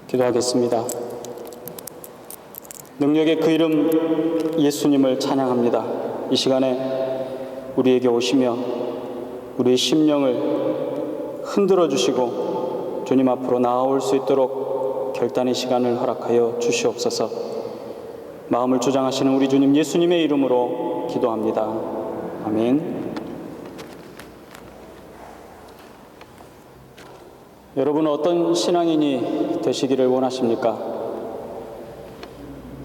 기도하겠습니다. 능력의 그 이름 예수님을 찬양합니다. 이 시간에 우리에게 오시며 우리의 심령을 흔들어 주시고 주님 앞으로 나아올 수 있도록 결단의 시간을 허락하여 주시옵소서. 마음을 주장하시는 우리 주님 예수님의 이름으로 기도합니다. 아멘. 여러분은 어떤 신앙인이 되시기를 원하십니까?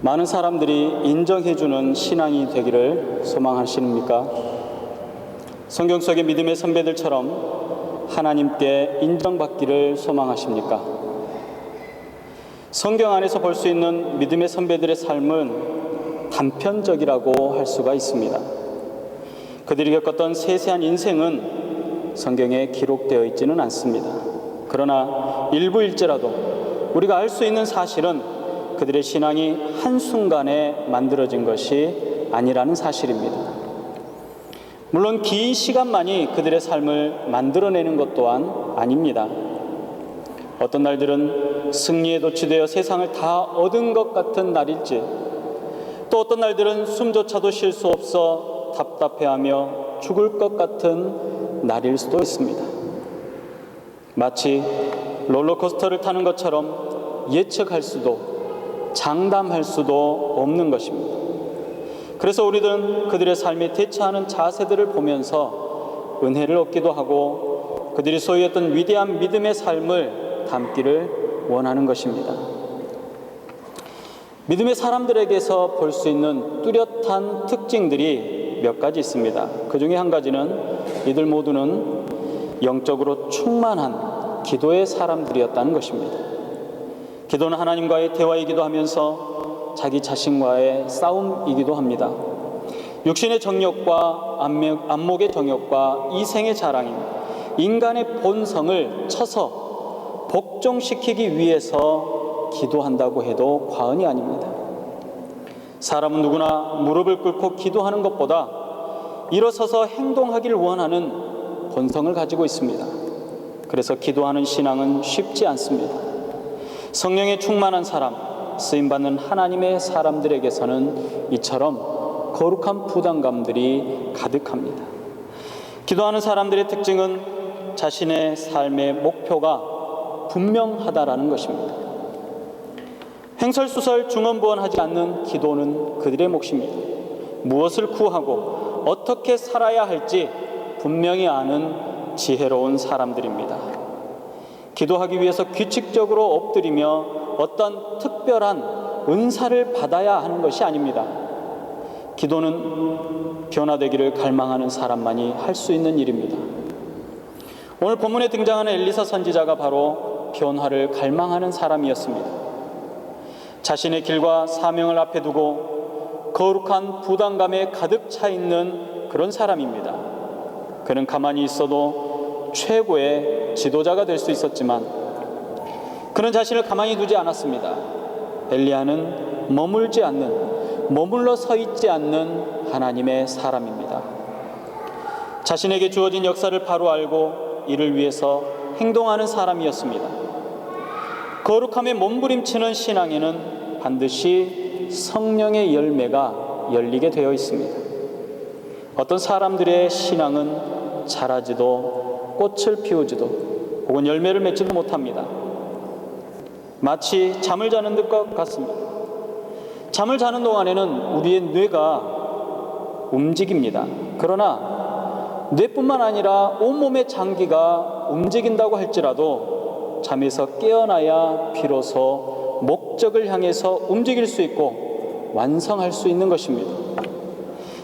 많은 사람들이 인정해주는 신앙이 되기를 소망하십니까? 성경 속의 믿음의 선배들처럼 하나님께 인정받기를 소망하십니까? 성경 안에서 볼 수 있는 믿음의 선배들의 삶은 단편적이라고 할 수가 있습니다. 그들이 겪었던 세세한 인생은 성경에 기록되어 있지는 않습니다. 그러나 일부일지라도 우리가 알 수 있는 사실은 그들의 신앙이 한순간에 만들어진 것이 아니라는 사실입니다. 물론 긴 시간만이 그들의 삶을 만들어내는 것 또한 아닙니다. 어떤 날들은 승리에 도취되어 세상을 다 얻은 것 같은 날일지, 또 어떤 날들은 숨조차도 쉴 수 없어 답답해하며 죽을 것 같은 날일 수도 있습니다. 마치 롤러코스터를 타는 것처럼 예측할 수도 장담할 수도 없는 것입니다. 그래서 우리들은 그들의 삶에 대처하는 자세들을 보면서 은혜를 얻기도 하고 그들이 소유했던 위대한 믿음의 삶을 담기를 원하는 것입니다. 믿음의 사람들에게서 볼 수 있는 뚜렷한 특징들이 몇 가지 있습니다. 그 중에 한 가지는 이들 모두는 영적으로 충만한 기도의 사람들이었다는 것입니다. 기도는 하나님과의 대화이기도 하면서 자기 자신과의 싸움이기도 합니다. 육신의 정욕과 안목의 정욕과 이생의 자랑인 인간의 본성을 쳐서 복종시키기 위해서 기도한다고 해도 과언이 아닙니다. 사람은 누구나 무릎을 꿇고 기도하는 것보다 일어서서 행동하기를 원하는 본성을 가지고 있습니다. 그래서 기도하는 신앙은 쉽지 않습니다. 성령에 충만한 사람, 쓰임받는 하나님의 사람들에게서는 이처럼 거룩한 부담감들이 가득합니다. 기도하는 사람들의 특징은 자신의 삶의 목표가 분명하다라는 것입니다. 횡설수설 중언부언하지 않는 기도는 그들의 몫입니다. 무엇을 구하고 어떻게 살아야 할지 분명히 아는 지혜로운 사람들입니다. 기도하기 위해서 규칙적으로 엎드리며 어떤 특별한 은사를 받아야 하는 것이 아닙니다. 기도는 변화되기를 갈망하는 사람만이 할 수 있는 일입니다. 오늘 본문에 등장하는 엘리사 선지자가 바로 변화를 갈망하는 사람이었습니다. 자신의 길과 사명을 앞에 두고 거룩한 부담감에 가득 차 있는 그런 사람입니다. 그는 가만히 있어도 최고의 지도자가 될 수 있었지만 그는 자신을 가만히 두지 않았습니다. 엘리야는 머물러 서 있지 않는 하나님의 사람입니다. 자신에게 주어진 역사를 바로 알고 이를 위해서 행동하는 사람이었습니다. 거룩함에 몸부림치는 신앙에는 반드시 성령의 열매가 열리게 되어 있습니다. 어떤 사람들의 신앙은 자라지도 꽃을 피우지도 혹은 열매를 맺지도 못합니다. 마치 잠을 자는 것 같습니다. 잠을 자는 동안에는 우리의 뇌가 움직입니다. 그러나 뇌뿐만 아니라 온몸의 장기가 움직인다고 할지라도 잠에서 깨어나야 비로소 목적을 향해서 움직일 수 있고 완성할 수 있는 것입니다.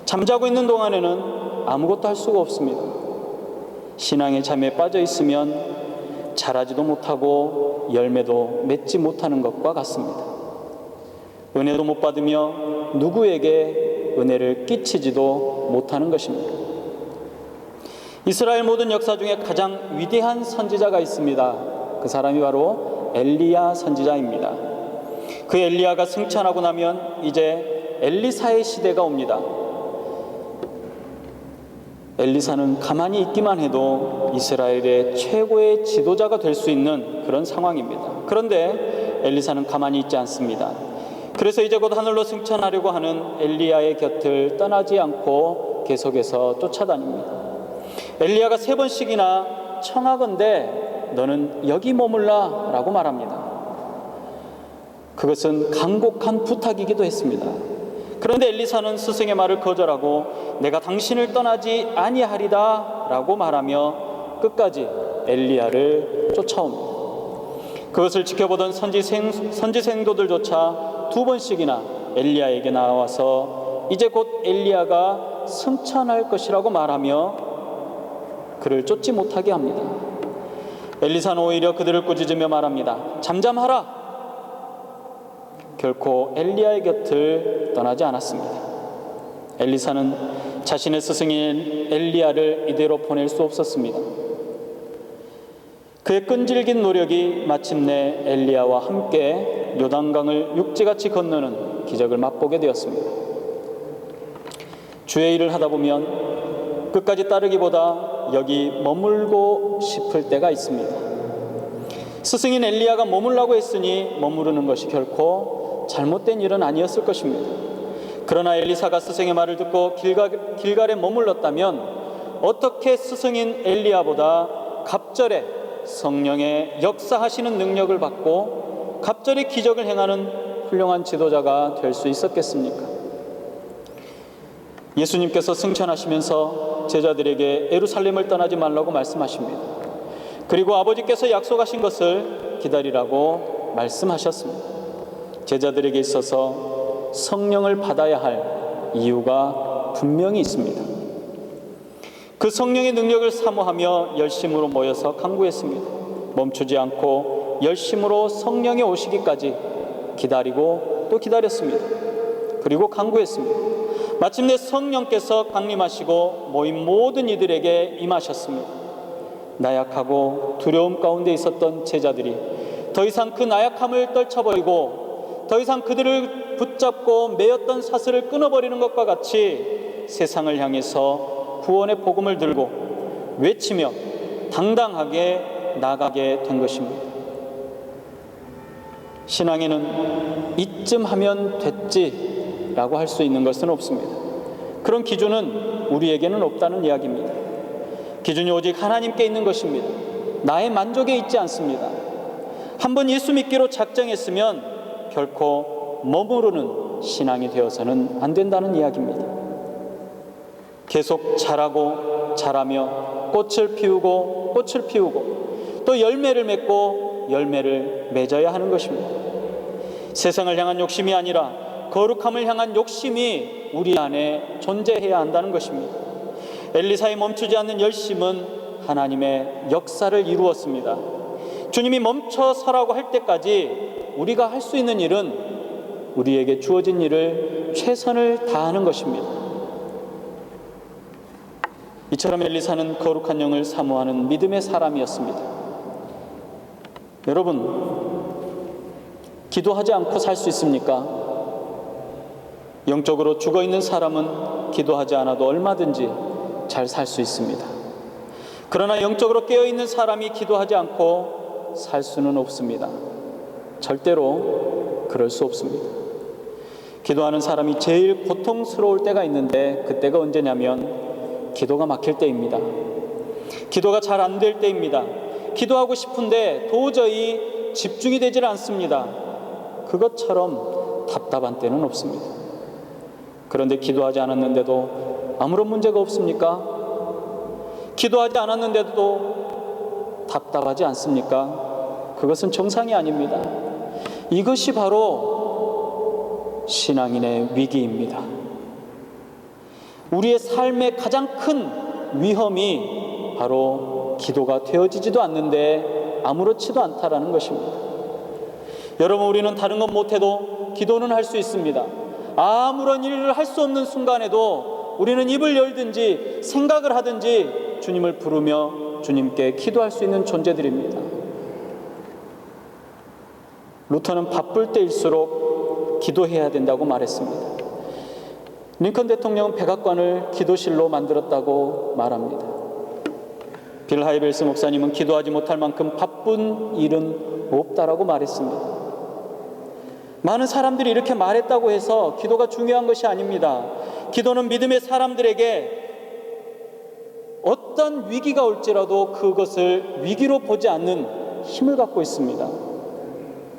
잠자고 있는 동안에는 아무것도 할 수가 없습니다. 신앙의 잠에 빠져 있으면 자라지도 못하고 열매도 맺지 못하는 것과 같습니다. 은혜도 못 받으며 누구에게 은혜를 끼치지도 못하는 것입니다. 이스라엘 모든 역사 중에 가장 위대한 선지자가 있습니다. 그 사람이 바로 엘리야 선지자입니다. 그 엘리야가 승천하고 나면 이제 엘리사의 시대가 옵니다. 엘리사는 가만히 있기만 해도 이스라엘의 최고의 지도자가 될 수 있는 그런 상황입니다. 그런데 엘리사는 가만히 있지 않습니다. 그래서 이제 곧 하늘로 승천하려고 하는 엘리야의 곁을 떠나지 않고 계속해서 쫓아다닙니다. 엘리야가 3번씩이나 청하건대 너는 여기 머물라 라고 말합니다. 그것은 간곡한 부탁이기도 했습니다. 그런데 엘리사는 스승의 말을 거절하고 내가 당신을 떠나지 아니하리다 라고 말하며 끝까지 엘리야를 쫓아옵니다. 그것을 지켜보던 선지생도들조차 2번씩이나 엘리야에게 나와서 이제 곧 엘리야가 승천할 것이라고 말하며 그를 쫓지 못하게 합니다. 엘리사는 오히려 그들을 꾸짖으며 말합니다. 잠잠하라. 결코 엘리야의 곁을 떠나지 않았습니다. 엘리사는 자신의 스승인 엘리야를 이대로 보낼 수 없었습니다. 그의 끈질긴 노력이 마침내 엘리야와 함께 요단강을 육지같이 건너는 기적을 맛보게 되었습니다. 주의 일을 하다 보면 끝까지 따르기보다 여기 머물고 싶을 때가 있습니다. 스승인 엘리야가 머물라고 했으니 머무르는 것이 결코 잘못된 일은 아니었을 것입니다. 그러나 엘리사가 스승의 말을 듣고 길갈에 머물렀다면 어떻게 스승인 엘리야보다 갑절에 성령의 역사하시는 능력을 받고 갑절의 기적을 행하는 훌륭한 지도자가 될 수 있었겠습니까? 예수님께서 승천하시면서 제자들에게 예루살렘을 떠나지 말라고 말씀하십니다. 그리고 아버지께서 약속하신 것을 기다리라고 말씀하셨습니다. 제자들에게 있어서 성령을 받아야 할 이유가 분명히 있습니다. 그 성령의 능력을 사모하며 열심으로 모여서 간구했습니다. 멈추지 않고 열심으로 성령이 오시기까지 기다리고 또 기다렸습니다. 그리고 간구했습니다. 마침내 성령께서 강림하시고 모인 모든 이들에게 임하셨습니다. 나약하고 두려움 가운데 있었던 제자들이 더 이상 그 나약함을 떨쳐버리고 더 이상 그들을 붙잡고 매였던 사슬을 끊어버리는 것과 같이 세상을 향해서 구원의 복음을 들고 외치며 당당하게 나가게 된 것입니다. 신앙에는 이쯤 하면 됐지라고 할 수 있는 것은 없습니다. 그런 기준은 우리에게는 없다는 이야기입니다. 기준이 오직 하나님께 있는 것입니다. 나의 만족에 있지 않습니다. 한번 예수 믿기로 작정했으면 결코 머무르는 신앙이 되어서는 안 된다는 이야기입니다. 계속 자라고 자라며 꽃을 피우고 또 열매를 맺고 열매를 맺어야 하는 것입니다. 세상을 향한 욕심이 아니라 거룩함을 향한 욕심이 우리 안에 존재해야 한다는 것입니다. 엘리사의 멈추지 않는 열심은 하나님의 역사를 이루었습니다. 주님이 멈춰 서라고 할 때까지 우리가 할 수 있는 일은 우리에게 주어진 일을 최선을 다하는 것입니다. 이처럼 엘리사는 거룩한 영을 사모하는 믿음의 사람이었습니다. 여러분, 기도하지 않고 살 수 있습니까? 영적으로 죽어있는 사람은 기도하지 않아도 얼마든지 잘 살 수 있습니다. 그러나 영적으로 깨어있는 사람이 기도하지 않고 살 수는 없습니다. 절대로 그럴 수 없습니다. 기도하는 사람이 제일 고통스러울 때가 있는데 그때가 언제냐면 기도가 막힐 때입니다. 기도가 잘 안 될 때입니다. 기도하고 싶은데 도저히 집중이 되질 않습니다. 그것처럼 답답한 때는 없습니다. 그런데 기도하지 않았는데도 아무런 문제가 없습니까? 기도하지 않았는데도 답답하지 않습니까? 그것은 정상이 아닙니다. 이것이 바로 신앙인의 위기입니다. 우리의 삶의 가장 큰 위험이 바로 기도가 되어지지도 않는데 아무렇지도 않다라는 것입니다. 여러분, 우리는 다른 것 못해도 기도는 할 수 있습니다. 아무런 일을 할 수 없는 순간에도 우리는 입을 열든지 생각을 하든지 주님을 부르며 주님께 기도할 수 있는 존재들입니다. 루터는 바쁠 때일수록 기도해야 된다고 말했습니다. 링컨 대통령은 백악관을 기도실로 만들었다고 말합니다. 빌 하이벨스 목사님은 기도하지 못할 만큼 바쁜 일은 없다라고 말했습니다. 많은 사람들이 이렇게 말했다고 해서 기도가 중요한 것이 아닙니다. 기도는 믿음의 사람들에게 어떤 위기가 올지라도 그것을 위기로 보지 않는 힘을 갖고 있습니다.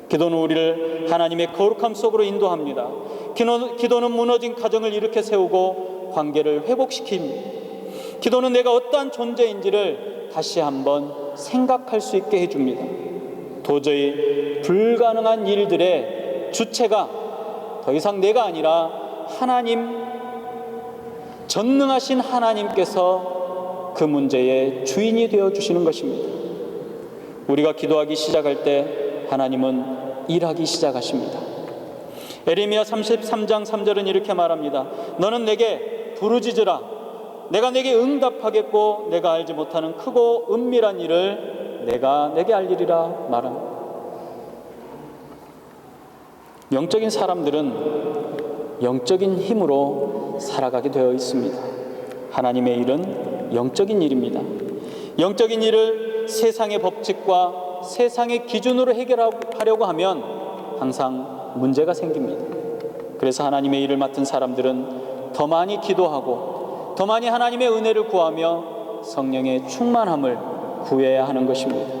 기도는 우리를 하나님의 거룩함 속으로 인도합니다. 기도는 무너진 가정을 일으켜 세우고 관계를 회복시킵니다. 기도는 내가 어떠한 존재인지를 다시 한번 생각할 수 있게 해줍니다. 도저히 불가능한 일들의 주체가 더 이상 내가 아니라 하나님, 전능하신 하나님께서 그 문제의 주인이 되어주시는 것입니다. 우리가 기도하기 시작할 때 하나님은 일하기 시작하십니다. 에레미야 33장 3절은 이렇게 말합니다. 너는 내게 부르짖으라. 내가 내게 응답하겠고 내가 알지 못하는 크고 은밀한 일을 내가 내게 알리리라 말합니다. 영적인 사람들은 영적인 힘으로 살아가게 되어 있습니다. 하나님의 일은 영적인 일입니다. 영적인 일을 세상의 법칙과 세상의 기준으로 해결하려고 하면 항상 문제가 생깁니다. 그래서 하나님의 일을 맡은 사람들은 더 많이 기도하고 더 많이 하나님의 은혜를 구하며 성령의 충만함을 구해야 하는 것입니다.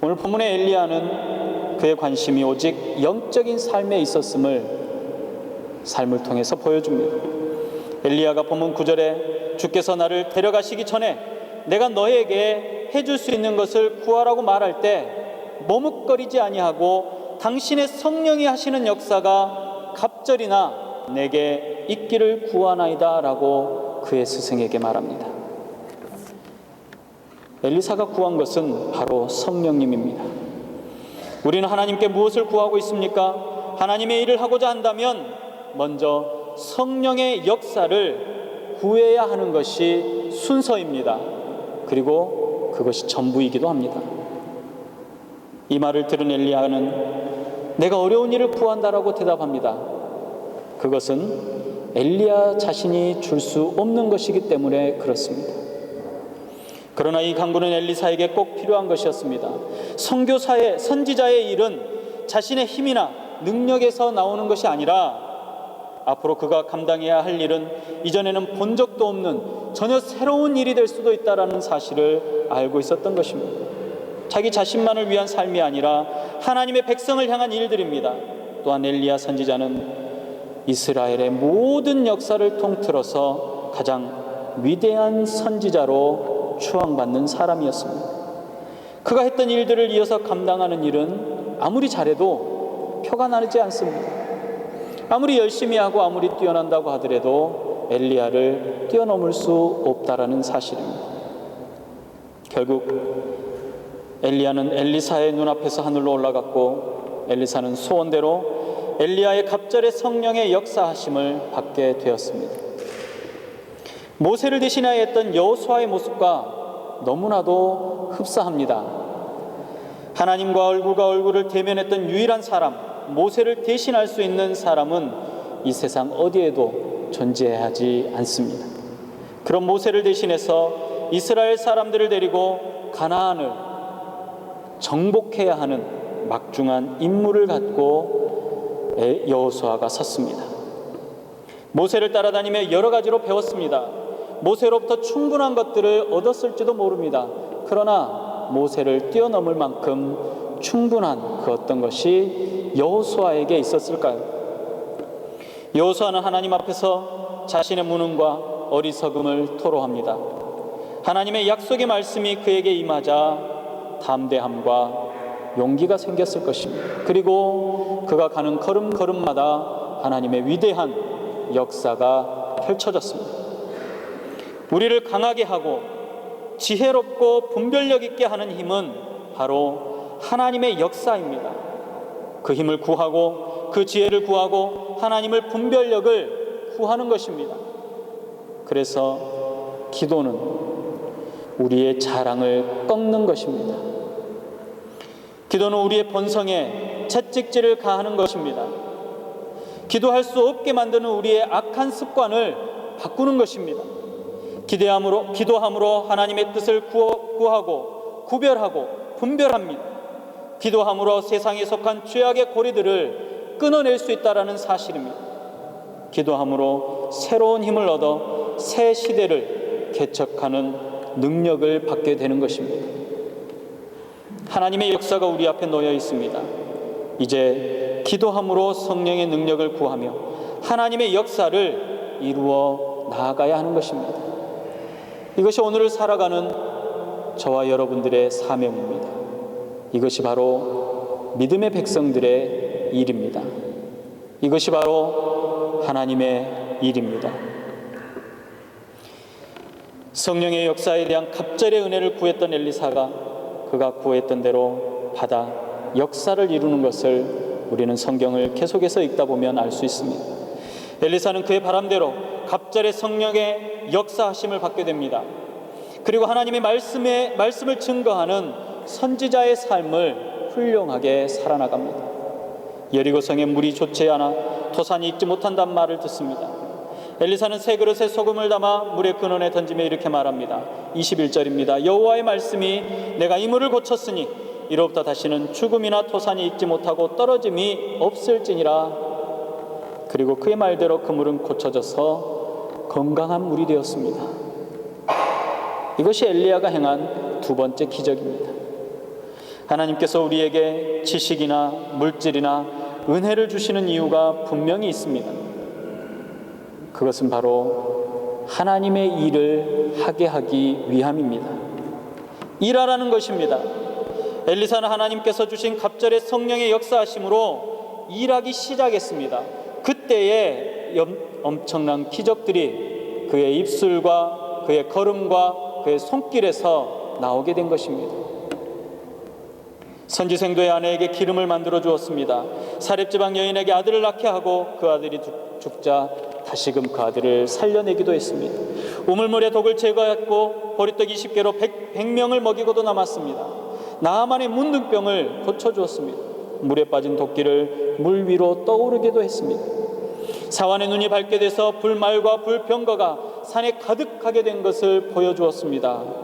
오늘 본문의 엘리야는 그의 관심이 오직 영적인 삶에 있었음을 삶을 통해서 보여줍니다. 엘리야가 본문 9절에 주께서 나를 데려가시기 전에 내가 너에게 해줄 수 있는 것을 구하라고 말할 때 머뭇거리지 아니하고 당신의 성령이 하시는 역사가 갑절이나 내게 있기를 구하나이다 라고 그의 스승에게 말합니다. 엘리사가 구한 것은 바로 성령님입니다. 우리는 하나님께 무엇을 구하고 있습니까? 하나님의 일을 하고자 한다면 먼저 성령의 역사를 구해야 하는 것이 순서입니다. 그리고 그것이 전부이기도 합니다. 이 말을 들은 엘리야는 내가 어려운 일을 구한다라고 대답합니다. 그것은 엘리야 자신이 줄 수 없는 것이기 때문에 그렇습니다. 그러나 이 간구는 엘리사에게 꼭 필요한 것이었습니다. 선교사의, 선지자의 일은 자신의 힘이나 능력에서 나오는 것이 아니라 앞으로 그가 감당해야 할 일은 이전에는 본 적도 없는 전혀 새로운 일이 될 수도 있다는 사실을 알고 있었던 것입니다. 자기 자신만을 위한 삶이 아니라 하나님의 백성을 향한 일들입니다. 또한 엘리야 선지자는 이스라엘의 모든 역사를 통틀어서 가장 위대한 선지자로 추앙받는 사람이었습니다. 그가 했던 일들을 이어서 감당하는 일은 아무리 잘해도 표가 나지 않습니다. 아무리 열심히 하고 아무리 뛰어난다고 하더라도 엘리야를 뛰어넘을 수 없다라는 사실입니다. 결국 엘리야는 엘리사의 눈앞에서 하늘로 올라갔고 엘리사는 소원대로 엘리야의 갑절의 성령의 역사하심을 받게 되었습니다. 모세를 대신하여 했던 여호수아의 모습과 너무나도 흡사합니다. 하나님과 얼굴과 얼굴을 대면했던 유일한 사람, 모세를 대신할 수 있는 사람은 이 세상 어디에도 존재하지 않습니다. 그런 모세를 대신해서 이스라엘 사람들을 데리고 가나안을 정복해야 하는 막중한 임무를 갖고 여호수아가 섰습니다. 모세를 따라다니며 여러 가지로 배웠습니다. 모세로부터 충분한 것들을 얻었을지도 모릅니다. 그러나 모세를 뛰어넘을 만큼 충분한 그 어떤 것이 여호수아에게 있었을까요? 여호수아는 하나님 앞에서 자신의 무능과 어리석음을 토로합니다. 하나님의 약속의 말씀이 그에게 임하자 담대함과 용기가 생겼을 것입니다. 그리고 그가 가는 걸음걸음마다 하나님의 위대한 역사가 펼쳐졌습니다. 우리를 강하게 하고 지혜롭고 분별력 있게 하는 힘은 바로 하나님의 역사입니다. 그 힘을 구하고 그 지혜를 구하고 하나님을 분별력을 구하는 것입니다. 그래서 기도는 우리의 자랑을 꺾는 것입니다. 기도는 우리의 본성에 채찍질을 가하는 것입니다. 기도할 수 없게 만드는 우리의 악한 습관을 바꾸는 것입니다. 기도함으로 하나님의 뜻을 구하고 구별하고 분별합니다. 기도함으로 세상에 속한 죄악의 고리들을 끊어낼 수 있다는 사실입니다. 기도함으로 새로운 힘을 얻어 새 시대를 개척하는 능력을 받게 되는 것입니다. 하나님의 역사가 우리 앞에 놓여 있습니다. 이제 기도함으로 성령의 능력을 구하며 하나님의 역사를 이루어 나아가야 하는 것입니다. 이것이 오늘을 살아가는 저와 여러분들의 사명입니다. 이것이 바로 믿음의 백성들의 일입니다. 이것이 바로 하나님의 일입니다. 성령의 역사에 대한 갑절의 은혜를 구했던 엘리사가 그가 구했던 대로 받아 역사를 이루는 것을 우리는 성경을 계속해서 읽다 보면 알 수 있습니다. 엘리사는 그의 바람대로 갑절의 성령의 역사하심을 받게 됩니다. 그리고 하나님의 말씀을 증거하는 선지자의 삶을 훌륭하게 살아나갑니다. 여리고성에 물이 좋지 않아 토산이 익지 못한다는 말을 듣습니다. 엘리사는 새 그릇에 소금을 담아 물의 근원에 던지며 이렇게 말합니다. 21절입니다. 여호와의 말씀이 내가 이 물을 고쳤으니 이로부터 다시는 죽음이나 토산이 익지 못하고 떨어짐이 없을지니라. 그리고 그의 말대로 그 물은 고쳐져서 건강한 물이 되었습니다. 이것이 엘리야가 행한 두 번째 기적입니다. 하나님께서 우리에게 지식이나 물질이나 은혜를 주시는 이유가 분명히 있습니다. 그것은 바로 하나님의 일을 하게 하기 위함입니다. 일하라는 것입니다. 엘리사는 하나님께서 주신 갑절의 성령의 역사하심으로 일하기 시작했습니다. 그때에 엄청난 기적들이 그의 입술과 그의 걸음과 그의 손길에서 나오게 된 것입니다. 선지생도의 아내에게 기름을 만들어 주었습니다. 사렙지방 여인에게 아들을 낳게 하고 그 아들이 죽자 다시금 그 아들을 살려내기도 했습니다. 우물물의 독을 제거했고 보리떡 20개로 100명을 먹이고도 남았습니다. 나아만의 문둥병을 고쳐주었습니다. 물에 빠진 도끼를 물 위로 떠오르게도 했습니다. 사환의 눈이 밝게 돼서 불말과 불병거가 산에 가득하게 된 것을 보여주었습니다.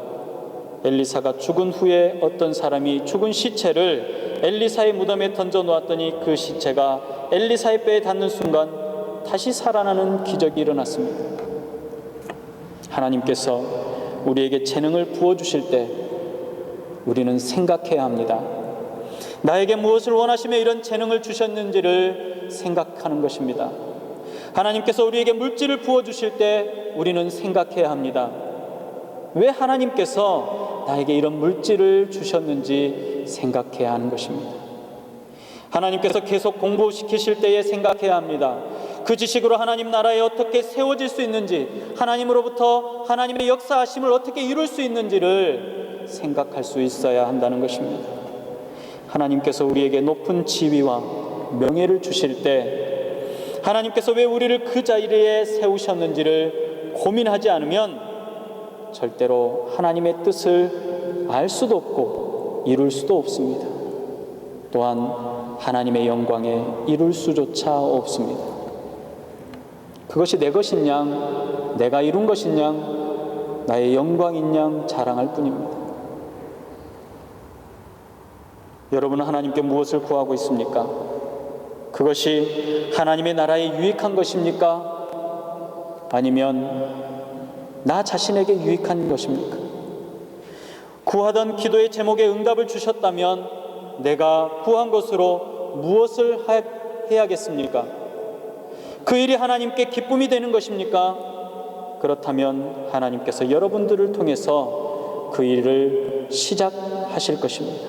엘리사가 죽은 후에 어떤 사람이 죽은 시체를 엘리사의 무덤에 던져 놓았더니 그 시체가 엘리사의 뼈에 닿는 순간 다시 살아나는 기적이 일어났습니다. 하나님께서 우리에게 재능을 부어주실 때 우리는 생각해야 합니다. 나에게 무엇을 원하시며 이런 재능을 주셨는지를 생각하는 것입니다. 하나님께서 우리에게 물질을 부어주실 때 우리는 생각해야 합니다. 왜 하나님께서 나에게 이런 물질을 주셨는지 생각해야 하는 것입니다. 하나님께서 계속 공부시키실 때에 생각해야 합니다. 그 지식으로 하나님 나라에 어떻게 세워질 수 있는지, 하나님으로부터 하나님의 역사하심을 어떻게 이룰 수 있는지를 생각할 수 있어야 한다는 것입니다. 하나님께서 우리에게 높은 지위와 명예를 주실 때 하나님께서 왜 우리를 그 자리에 세우셨는지를 고민하지 않으면 절대로 하나님의 뜻을 알 수도 없고 이룰 수도 없습니다. 또한 하나님의 영광에 이룰 수조차 없습니다. 그것이 내 것인 양, 내가 이룬 것인 양, 나의 영광인 양 자랑할 뿐입니다. 여러분은 하나님께 무엇을 구하고 있습니까? 그것이 하나님의 나라에 유익한 것입니까? 아니면 나 자신에게 유익한 것입니까? 구하던 기도의 제목에 응답을 주셨다면 내가 구한 것으로 무엇을 해야겠습니까? 그 일이 하나님께 기쁨이 되는 것입니까? 그렇다면 하나님께서 여러분들을 통해서 그 일을 시작하실 것입니다.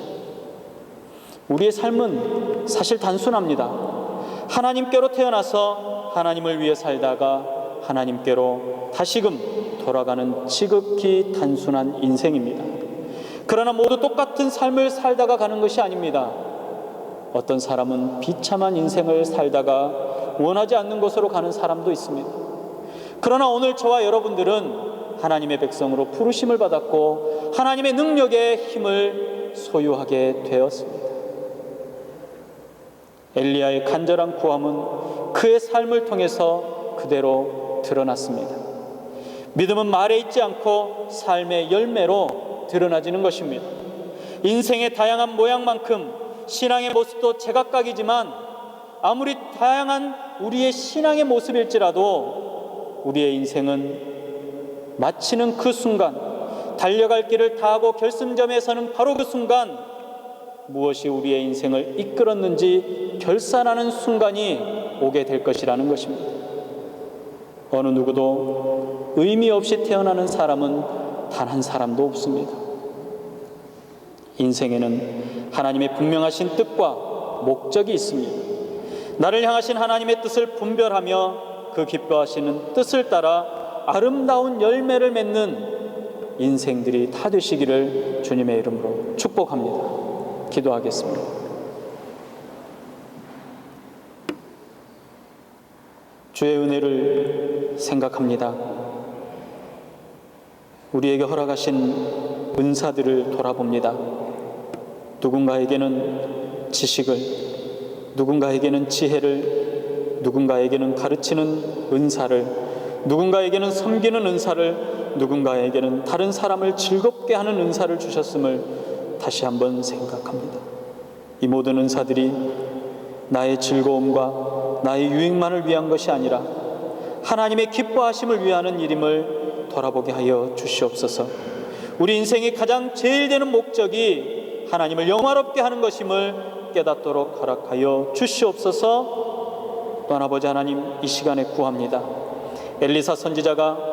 우리의 삶은 사실 단순합니다. 하나님께로 태어나서 하나님을 위해 살다가 하나님께로 다시금 돌아가는 지극히 단순한 인생입니다. 그러나 모두 똑같은 삶을 살다가 가는 것이 아닙니다. 어떤 사람은 비참한 인생을 살다가 원하지 않는 곳으로 가는 사람도 있습니다. 그러나 오늘 저와 여러분들은 하나님의 백성으로 부르심을 받았고 하나님의 능력의 힘을 소유하게 되었습니다. 엘리야의 간절한 구함은 그의 삶을 통해서 그대로 드러났습니다. 믿음은 말에 있지 않고 삶의 열매로 드러나지는 것입니다. 인생의 다양한 모양만큼 신앙의 모습도 제각각이지만 아무리 다양한 우리의 신앙의 모습일지라도 우리의 인생은 마치는 그 순간, 달려갈 길을 다하고 결승점에 서는 바로 그 순간, 무엇이 우리의 인생을 이끌었는지 결산하는 순간이 오게 될 것이라는 것입니다. 어느 누구도 의미 없이 태어나는 사람은 단 한 사람도 없습니다. 인생에는 하나님의 분명하신 뜻과 목적이 있습니다. 나를 향하신 하나님의 뜻을 분별하며 그 기뻐하시는 뜻을 따라 아름다운 열매를 맺는 인생들이 다 되시기를 주님의 이름으로 축복합니다. 기도하겠습니다. 주의 은혜를 생각합니다. 우리에게 허락하신 은사들을 돌아봅니다. 누군가에게는 지식을, 누군가에게는 지혜를, 누군가에게는 가르치는 은사를, 누군가에게는 섬기는 은사를, 누군가에게는 다른 사람을 즐겁게 하는 은사를 주셨음을 다시 한번 생각합니다. 이 모든 은사들이 나의 즐거움과 나의 유익만을 위한 것이 아니라 하나님의 기뻐하심을 위하는 일임을 돌아보게 하여 주시옵소서. 우리 인생의 가장 제일 되는 목적이 하나님을 영화롭게 하는 것임을 깨닫도록 허락하여 주시옵소서. 또한 아버지 하나님, 이 시간에 구합니다. 엘리사 선지자가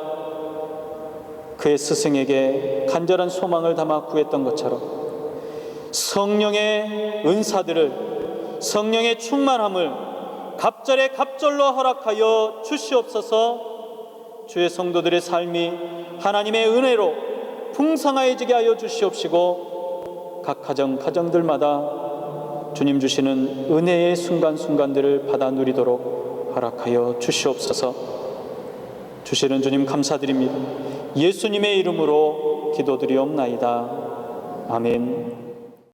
그의 스승에게 간절한 소망을 담아 구했던 것처럼 성령의 은사들을, 성령의 충만함을 갑절에 갑절로 허락하여 주시옵소서. 주의 성도들의 삶이 하나님의 은혜로 풍성해지게 하여 주시옵시고 각 가정들마다 주님 주시는 은혜의 순간순간들을 받아 누리도록 허락하여 주시옵소서. 주시는 주님 감사드립니다. 예수님의 이름으로 기도드리옵나이다. 아멘.